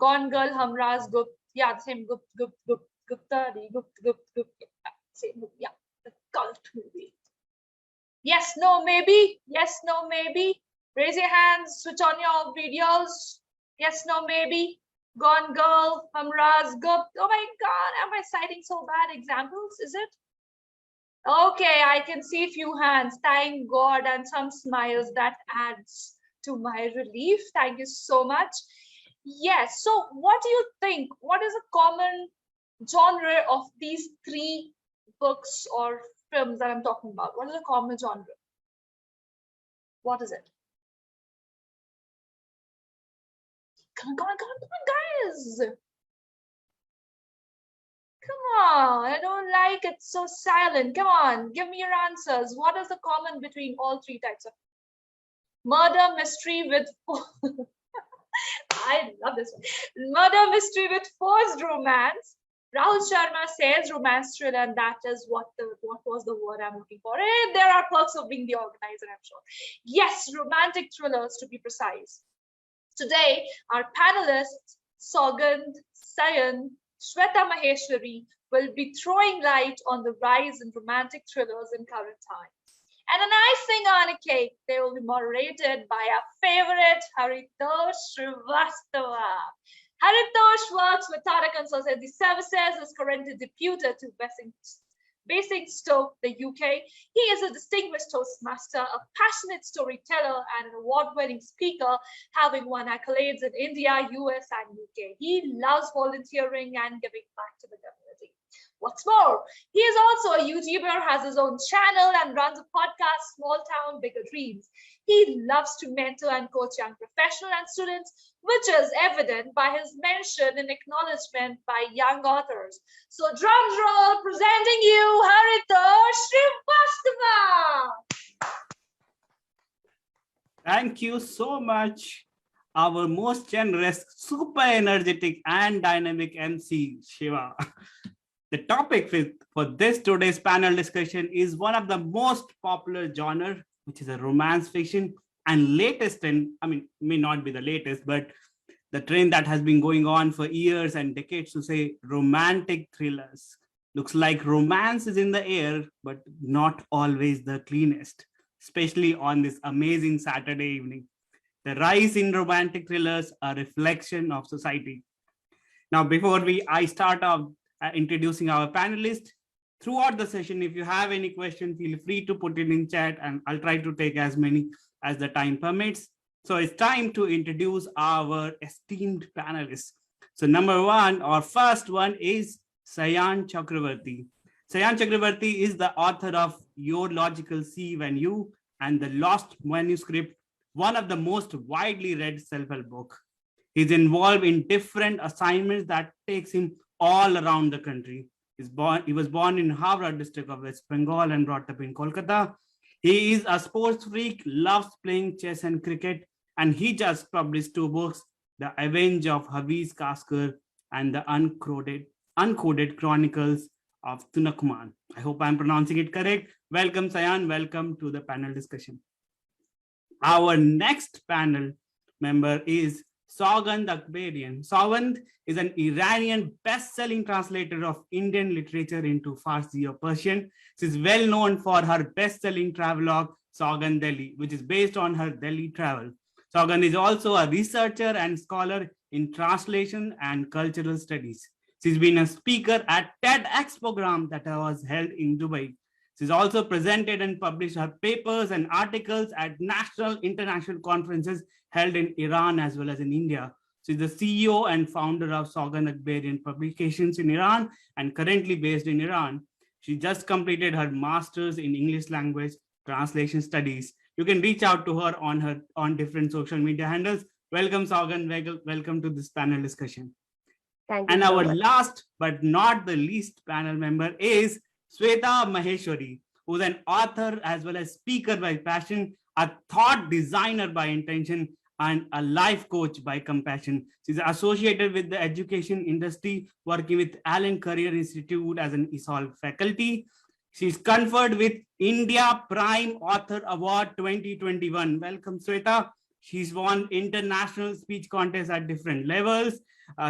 Gone Girl, Hamra's Gupt. Yeah, the same Gupta, same movie. Yeah, the cult movie. Yes, no, maybe. Yes, no, maybe. Raise your hands, switch on your videos. Yes, no, maybe. Gone Girl, Hamra's Gupt. Oh my God, am I citing so bad examples? Is it? Okay, I can see a few hands. Thank God, and some smiles. That adds to my relief. Thank you so much. Yes, so what do you think? What is a common genre of these three books or films that I'm talking about? What is a common genre? What is it? Come on, guys. Come on, I don't like it so silent. Come on, give me your answers. What is the common between all three types of murder mystery with I love this one. Murder mystery with forced romance. Rahul Sharma says romance thriller, and that is what was the word I'm looking for. There are perks of being the organizer, I'm sure. Yes, romantic thrillers to be precise. Today, our panelists, Sougand, Sayan, Shweta Maheshwari, will be throwing light on the rise in romantic thrillers in current times. And an icing on a cake, they will be moderated by our favorite, Haritosh Srivastav. Haritosh works with Tata Consultancy Services, is currently deputed to Basingstoke, the UK. He is a distinguished Toastmaster, a passionate storyteller, and an award-winning speaker, having won accolades in India, US, and UK. He loves volunteering and giving back to the community. What's more, he is also a YouTuber, has his own channel, and runs a podcast, Small Town, Bigger Dreams. He loves to mentor and coach young professionals and students, which is evident by his mention and acknowledgement by young authors. So drums roll, presenting you Haritosh Srivastav. Thank you so much, our most generous, super energetic and dynamic MC, Shiva. The topic for this today's panel discussion is one of the most popular genre, which is a romance fiction, and latest trend, I mean, may not be the latest, but the trend that has been going on for years and decades to say romantic thrillers. Looks like romance is in the air, but not always the cleanest, especially on this amazing Saturday evening. The rise in romantic thrillers are a reflection of society. Now, before I start off introducing our panelists, throughout the session, if you have any question, feel free to put it in chat and I'll try to take as many as the time permits. So it's time to introduce our esteemed panelists. So number one, our first one is Sayan Chakraborty. Sayan Chakraborty is the author of Your Logical Sea When You and The Lost Manuscript, one of the most widely read self-help book. He's involved in different assignments that takes him all around the country. He was born in Howrah district of West Bengal and brought up in Kolkata. He is a sports freak, loves playing chess and cricket, and he just published 2 books, The Avenge of Hafiz Kaskar and The Uncoded Chronicles of Tunakuman. I hope I'm pronouncing it correct. Welcome, Sayan. Welcome to the panel discussion. Our next panel member is Sougand Akbarian. Sougand is an Iranian best-selling translator of Indian literature into Farsi or Persian. She is well known for her best-selling travelogue, Sougand Delhi, which is based on her Delhi travel. Sougand is also a researcher and scholar in translation and cultural studies. She's been a speaker at TEDx program that was held in Dubai. She's also presented and published her papers and articles at national international conferences held in Iran as well as in India. She's the CEO and founder of Sougand Akbarian Publications in Iran and currently based in Iran. She just completed her master's in English language translation studies. You can reach out to her on different social media handles. Welcome, Sougand. Welcome to this panel discussion. Thank you. And our last but not the least panel member is Shweta Maheshwari, who's an author as well as speaker by passion, a thought designer by intention, and a life coach by compassion. She's associated with the education industry, working with Allen Career Institute as an ESOL faculty. She's conferred with India Prime Author Award 2021. Welcome, Shweta. She's won international speech contests at different levels.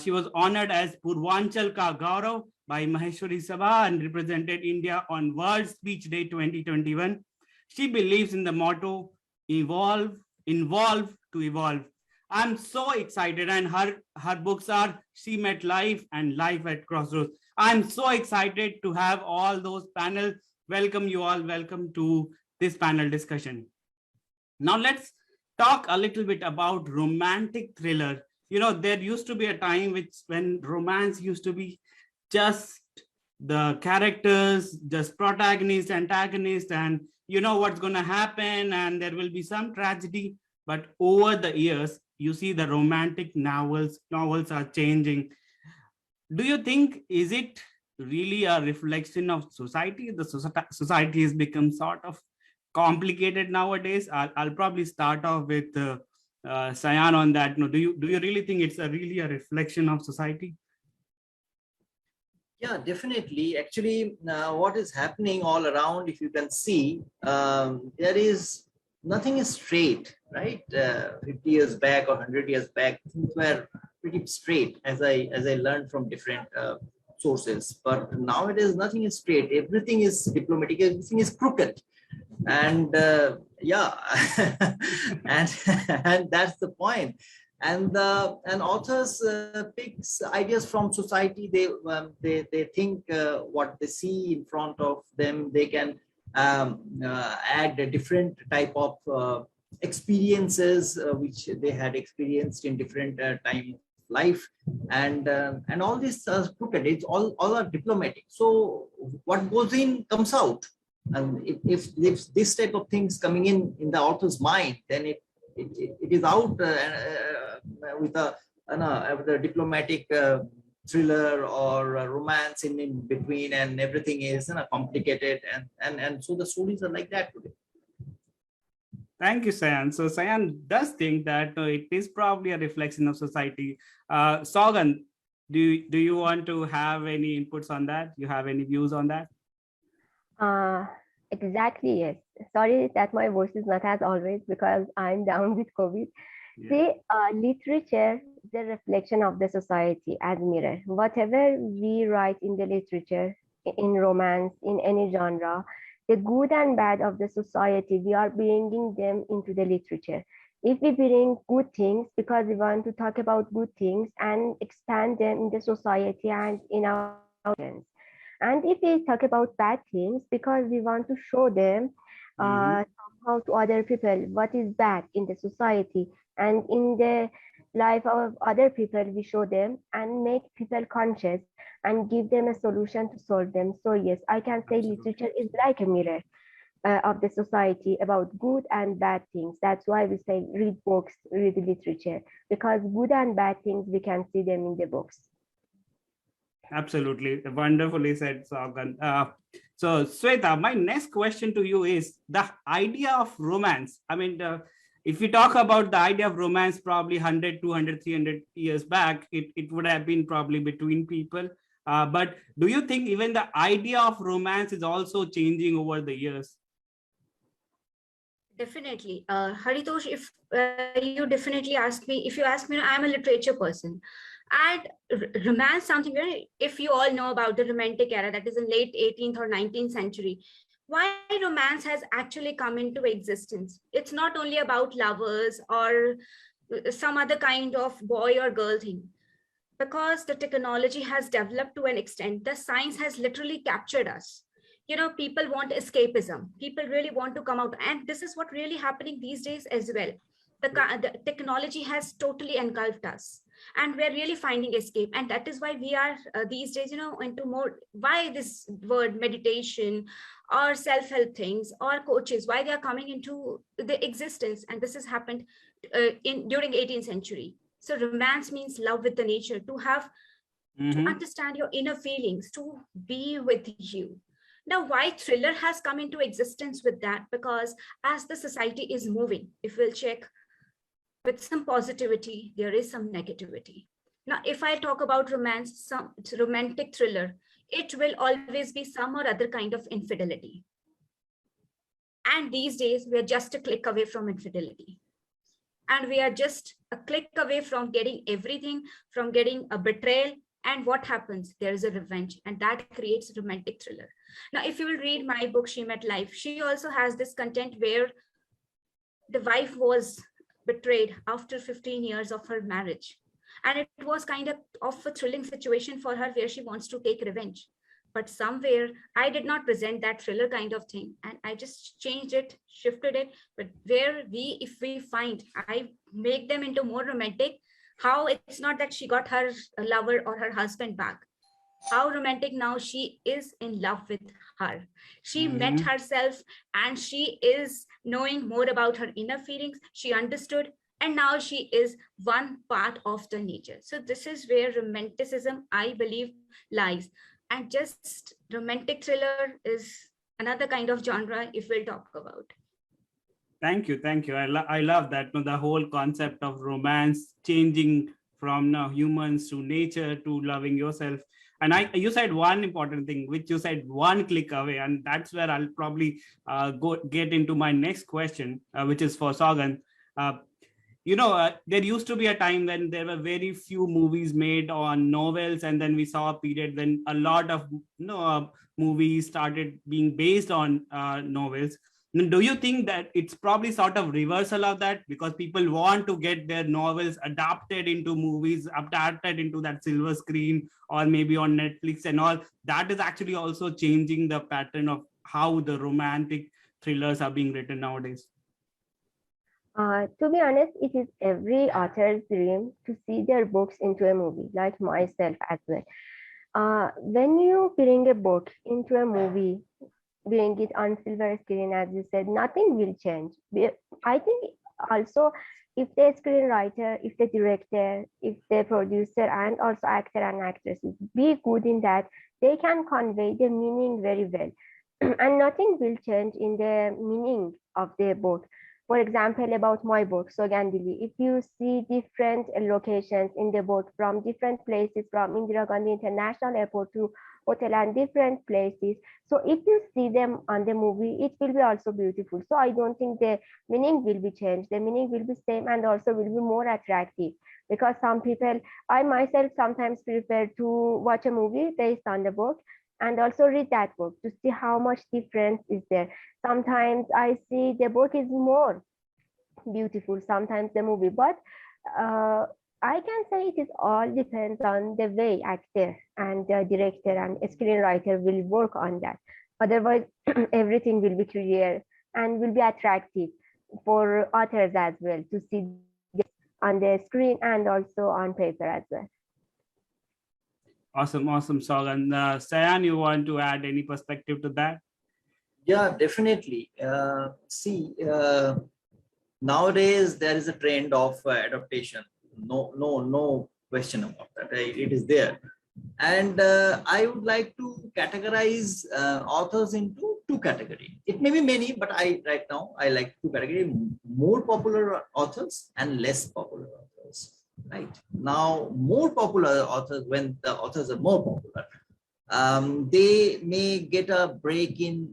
She was honored as Purvanchal Ka Gaurav by Maheshwari Sabha and represented India on World Speech Day 2021. She believes in the motto, evolve, involve to evolve. I'm so excited, and her books are She Met Life and Life at Crossroads. I'm so excited to have all those panels. Welcome you all. Welcome to this panel discussion. Now let's talk a little bit about romantic thriller. You know, there used to be a time when romance used to be just the characters, just protagonist, antagonist, and you know what's going to happen, and there will be some tragedy. But over the years, you see the romantic novels are changing. Do you think, is it really a reflection of society? The society has become sort of complicated nowadays. I'll probably start off with Sayan on that. No, do you really think it's really a reflection of society? Yeah, definitely. Actually, what is happening all around, if you can see, there is nothing is straight, right? 50 years back or 100 years back, things were pretty straight, as I learned from different sources. But nowadays, nothing is straight. Everything is diplomatic. Everything is crooked. And yeah, and that's the point. And authors picks ideas from society. They think what they see in front of them. They can add a different type of experiences which they had experienced in different time of life, and all this crooked. It's all are diplomatic. So what goes in comes out. And if this type of things coming in the author's mind, then it is out with a diplomatic thriller or romance in between, and everything is complicated, and so the stories are like that today. Thank you, Sayan. So Sayan does think that it is probably a reflection of society. Sougand, do you want to have any inputs on that? You have any views on that? Exactly, yes. Sorry that my voice is not as always because I'm down with COVID. Yeah. See, literature is a reflection of the society as mirror. Whatever we write in the literature, in romance, in any genre, the good and bad of the society, we are bringing them into the literature. If we bring good things because we want to talk about good things and expand them in the society and in our audience. And if we talk about bad things because we want to show them somehow to other people what is bad in the society and in the life of other people, we show them and make people conscious and give them a solution to solve them. So yes, I can say literature is like a mirror of the society about good and bad things. That's why we say read books, read literature, because good and bad things, we can see them in the books. Absolutely. Wonderfully said, Sougand. So Shweta, my next question to you is the idea of romance. I mean, if we talk about the idea of romance, probably 100, 200, 300 years back, it would have been probably between people. But do you think even the idea of romance is also changing over the years? Definitely. Haritosh, if you definitely ask me, if you ask me, I'm a literature person. And romance, something very, if you all know about the romantic era, that is in late 18th or 19th century, why romance has actually come into existence. It's not only about lovers or some other kind of boy or girl thing. Because the technology has developed to an extent, the science has literally captured us. You know, people want escapism. People really want to come out. And this is what really happening these days as well. The technology has totally engulfed us. And we're really finding escape. And that is why we are these days, you know, into more, why this word meditation or self-help things or coaches, why they are coming into the existence. And this has happened during 18th century. So romance means love with the nature, to have, to understand your inner feelings, to be with you. Now, why thriller has come into existence with that? Because as the society is moving, if we'll check, with some positivity, there is some negativity. Now, if I talk about romance, some romantic thriller, it will always be some or other kind of infidelity. And these days, we're just a click away from infidelity. and we are just a click away from getting everything, from getting a betrayal. And what happens? There is a revenge, and that creates a romantic thriller. Now, if you will read my book, She Met Life, she also has this content where the wife was betrayed after 15 years of her marriage. And it was kind of a thrilling situation for her where she wants to take revenge. But somewhere I did not present that thriller kind of thing. And I just changed it, shifted it. But where if we find, I make them into more romantic, how it's not that she got her lover or her husband back. How romantic now she is in love with her. She met herself and she is knowing more about her inner feelings. She understood, and now she is one part of the nature. So this is where romanticism, I believe, lies. And just romantic thriller is another kind of genre if we'll talk about. Thank you. I love that. The whole concept of romance changing from humans to nature to loving yourself. And you said one important thing, which you said one click away, and that's where I'll probably get into my next question, which is for Sougand. There used to be a time when there were very few movies made on novels, and then we saw a period when a lot of movies started being based on novels. Do you think that it's probably sort of reversal of that, because people want to get their novels adapted into movies, adapted into that silver screen, or maybe on Netflix and all? That is actually also changing the pattern of how the romantic thrillers are being written nowadays. To be honest, it is every author's dream to see their books into a movie, like myself as well. When you bring a book into a movie, bring it on silver screen, as you said, nothing will change. I think also if the screenwriter, if the director, if the producer, and also actor and actresses be good in that, they can convey the meaning very well. And nothing will change in the meaning of the book. For example, about my book, Sougand, if you see different locations in the book from different places, from Indira Gandhi International Airport to hotel and different places. So if you see them on the movie, it will be also beautiful. So I don't think the meaning will be changed. The meaning will be same and also will be more attractive, because some people, I myself sometimes prefer to watch a movie based on the book and also read that book to see how much difference is there. Sometimes I see the book is more beautiful, sometimes the movie, but I can say it is all depends on the way actor and director and screenwriter will work on that. Otherwise, everything will be clear and will be attractive for authors as well to see on the screen and also on paper as well. Awesome, Sougand. Sayan, you want to add any perspective to that? Yeah, definitely. Nowadays there is a trend of adaptation. No question about that. It is there, and I would like to categorize authors into two categories. It may be many, but right now I like two categories: more popular authors and less popular authors. Right now, more popular authors, when the authors are more popular, they may get a break in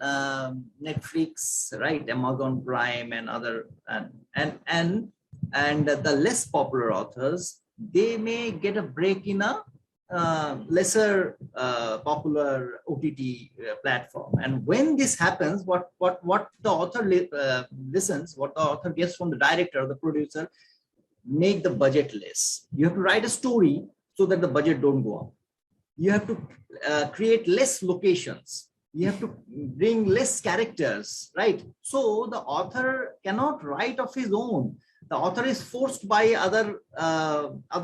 Netflix, right, Amazon Prime and other, and the less popular authors, they may get a break in a lesser popular OTT platform. And when this happens, what the author listens, what the author gets from the director or the producer, make the budget less. You have to write a story so that the budget don't go up. You have to create less locations. You have to bring less characters, right? So the author cannot write of his own. The author is forced by other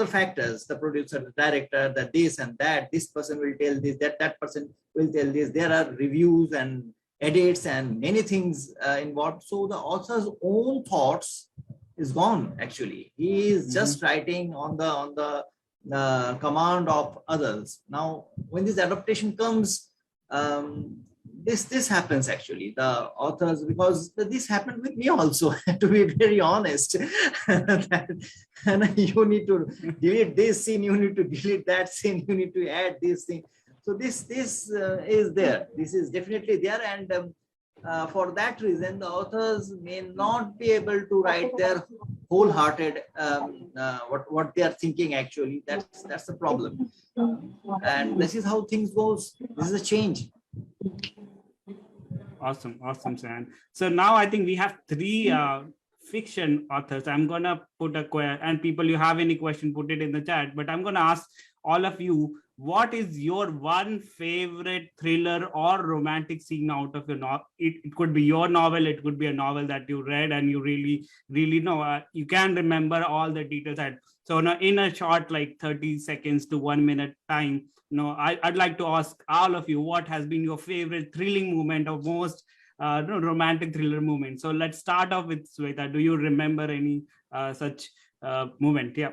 factors, the producer, the director, the this and that. This person will tell this, that person will tell this. There are reviews and edits and many things involved. So the author's own thoughts is gone. Actually, he is just writing on the command of others. Now, when this adaptation comes, this happens actually. The authors, because this happened with me also, to be very honest. And you need to delete this scene, you need to delete that scene, you need to add this thing. So this is there. This is definitely there, and for that reason, the authors may not be able to write their wholehearted what they are thinking. Actually, that's the problem, and this is how things goes. This is a change. Awesome, Sayan. So now I think we have three fiction authors. I'm gonna put a question, and people, you have any question, put it in the chat. But I'm gonna ask all of you, what is your one favorite thriller or romantic scene out of your novel? It could be your novel, it could be a novel that you read and you really know, you can remember all the details. So now in a short, like 30 seconds to 1 minute time, I'd like to ask all of you, what has been your favorite thrilling moment or most romantic thriller moment? So let's start off with Shweta. Do you remember any such moment? Yeah.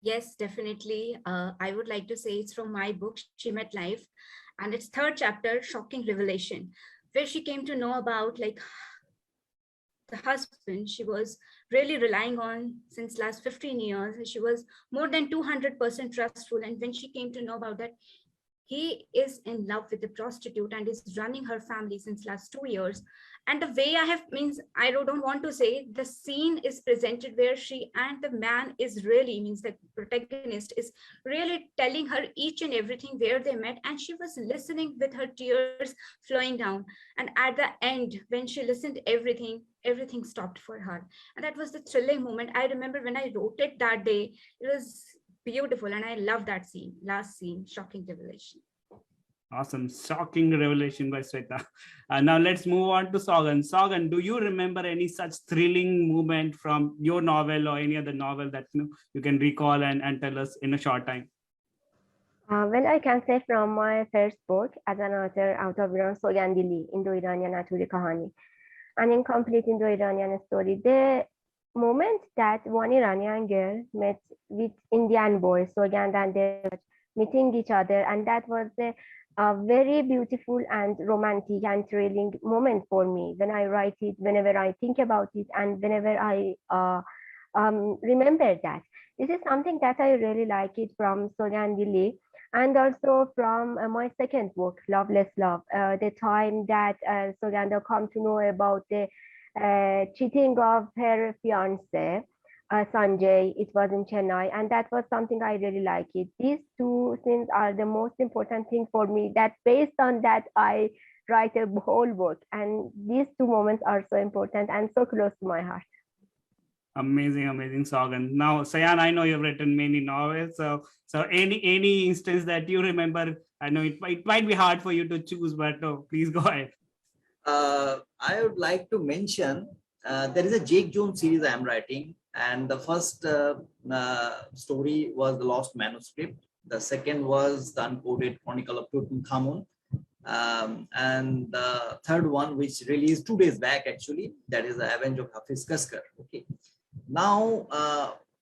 Yes, definitely. I would like to say it's from my book, She Met Life, and its third chapter, Shocking Revelation, where she came to know about like the husband she was really relying on since last 15 years. She was more than 200% trustful. And when she came to know about that, he is in love with the prostitute and is running her family since last 2 years. And the way I don't want to say, the scene is presented where she and the man is really, the protagonist is really telling her each and everything where they met, and she was listening with her tears flowing down. And at the end, when she listened to everything stopped for her. And that was the thrilling moment. I remember when I wrote it that day, it was beautiful, and I love that scene. Last scene, Shocking Revelation. Awesome, Shocking Revelation by Shweta. Now let's move on to Sougand. Sougand, do you remember any such thrilling moment from your novel or any other novel that you can recall and tell us in a short time? Well, I can say from my first book as an author out of Iran, Sougand Indo-Iranian Aturi Kahani, an incomplete Indo-Iranian story. The moment that one Iranian girl met with Indian boy, Sougand, and they were meeting each other, and that was a very beautiful and romantic and thrilling moment for me when I write it, whenever I think about it, and whenever I remember that. This is something that I really like it from Sougand, and also from my second book, Loveless Love, the time that Sougand come to know about the cheating of her fiance, Sanjay. It was in Chennai, and that was something I really like it. These two things are the most important thing for me, that based on that I write a whole book, and these two moments are so important and so close to my heart. Amazing, Sougand. Now, Sayan, I know you've written many novels. So any instance that you remember? I know it might be hard for you to choose, but please go ahead. I would like to mention there is a Jake Jones series I am writing, and the first story was The Lost Manuscript. The second was The Uncoded Chronicle of Tutankhamun. And the third one, which released 2 days back, actually, that is The Avenge of Hafiz Kaskar. Okay. Now,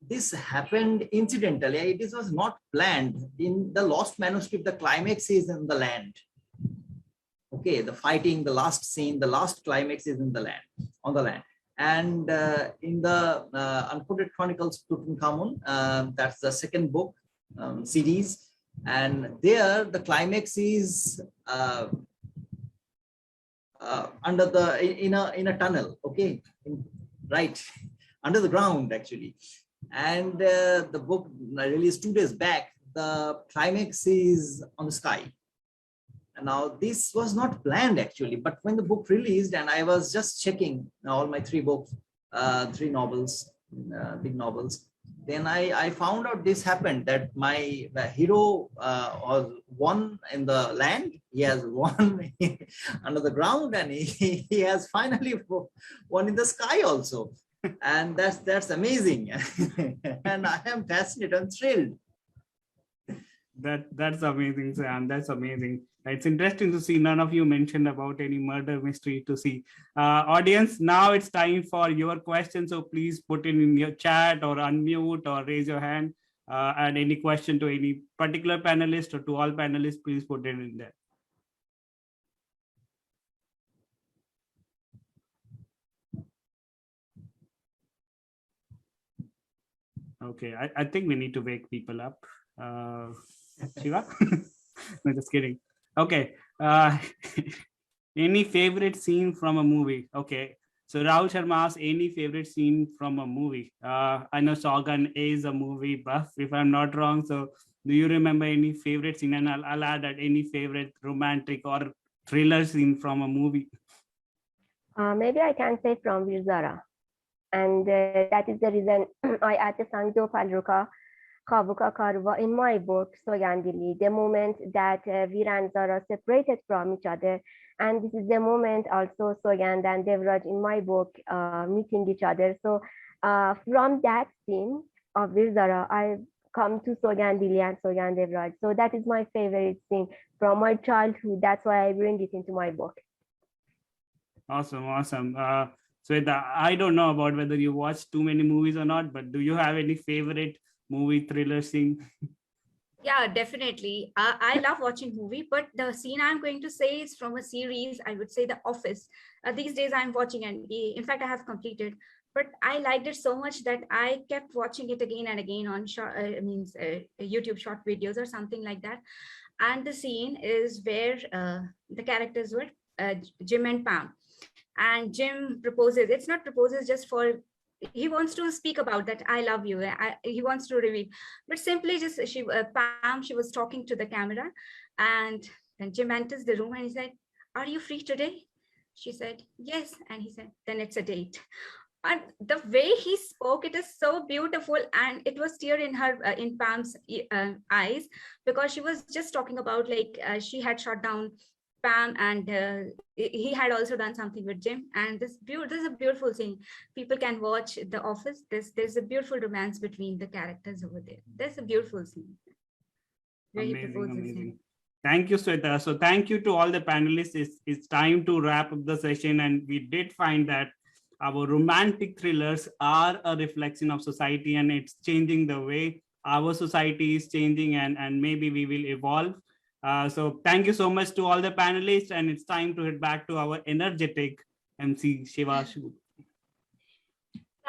this happened incidentally. This was not planned. In The Lost Manuscript, the climax is in the land. Okay, the fighting, the last scene, the last climax is in the land, on the land. And in the Uncoded Chronicles of Tutankhamun, that's the second book series. And there, the climax is under in a tunnel. Okay, right, under the ground actually. And the book released 2 days back. The climax is on the sky. Now, this was not planned actually, but when the book released and I was just checking all my 3 books, 3 novels, big novels, then I found out this happened, that my hero was one in the land, he has one under the ground, and he has finally one in the sky also. And that's amazing. And I am fascinated and thrilled. That's amazing, Sayan. That's amazing. It's interesting to see none of you mentioned about any murder mystery to see. Audience, now it's time for your questions. So please put it in your chat or unmute or raise your hand. And any question to any particular panelist or to all panelists, please put it in there. Okay, I think we need to wake people up. Shiva? No, just kidding. Okay. Any favorite scene from a movie? Okay. So Rahul Sharma asked, any favorite scene from a movie? I know Sougand is a movie buff, if I'm not wrong. So do you remember any favorite scene? And I'll add that any favorite romantic or thriller scene from a movie. Maybe I can say from Vijaya. And that is the reason I added Sanjo Falruka Kavuka Karva in my book, Soyandili, the moment that Veer and Zara separated from each other. And this is the moment also Soyand and Devraj in my book meeting each other. So from that scene of Veer Zara, I come to Soyandili and Soyand Devraj. So that is my favorite scene from my childhood. That's why I bring it into my book. Awesome, awesome. Shweta, I don't know about whether you watch too many movies or not, but do you have any favorite movie thriller scene? Yeah, definitely. I love watching movie, but the scene I'm going to say is from a series. I would say The Office. These days I'm watching, and in fact I have completed. But I liked it so much that I kept watching it again and again on YouTube short videos or something like that. And the scene is where the characters were Jim and Pam. And Jim proposes. It's not proposes just for, he wants to speak about that I love you. He wants to reveal, but simply just Pam, she was talking to the camera, and then Jim enters the room and he said, "Are you free today?" She said, "Yes." And he said, "Then it's a date." And the way he spoke, it is so beautiful, and it was tear in her in Pam's eyes, because she was just talking about like she had shot down Pam, and he had also done something with Jim. And this is a beautiful scene. People can watch The Office. There's a beautiful romance between the characters over there. There's a beautiful scene. Amazing, amazing. Thank you, Shweta. So thank you to all the panelists. It's time to wrap up the session, and we did find that our romantic thrillers are a reflection of society, and it's changing the way our society is changing, and maybe we will evolve. So thank you so much to all the panelists, and it's time to head back to our energetic MC Shiva.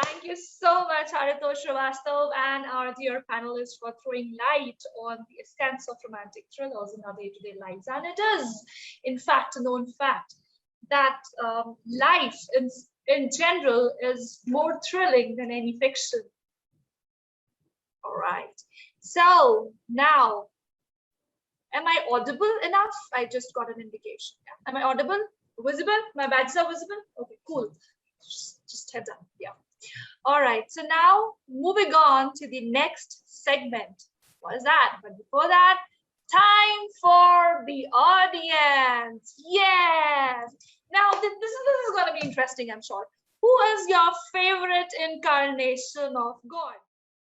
Thank you so much, Haritosh Srivastav, and our dear panelists for throwing light on the essence of romantic thrillers in our day-to-day lives. And it is, in fact, a known fact that life in general is more thrilling than any fiction. All right. So now, am I audible enough? I just got an indication. Yeah. Am I audible? Visible? My badges are visible? Okay, cool. Just heads up. Yeah. All right. So now moving on to the next segment. What is that? But before that, time for the audience. Yes. Now this is going to be interesting, I'm sure. Who is your favorite incarnation of God?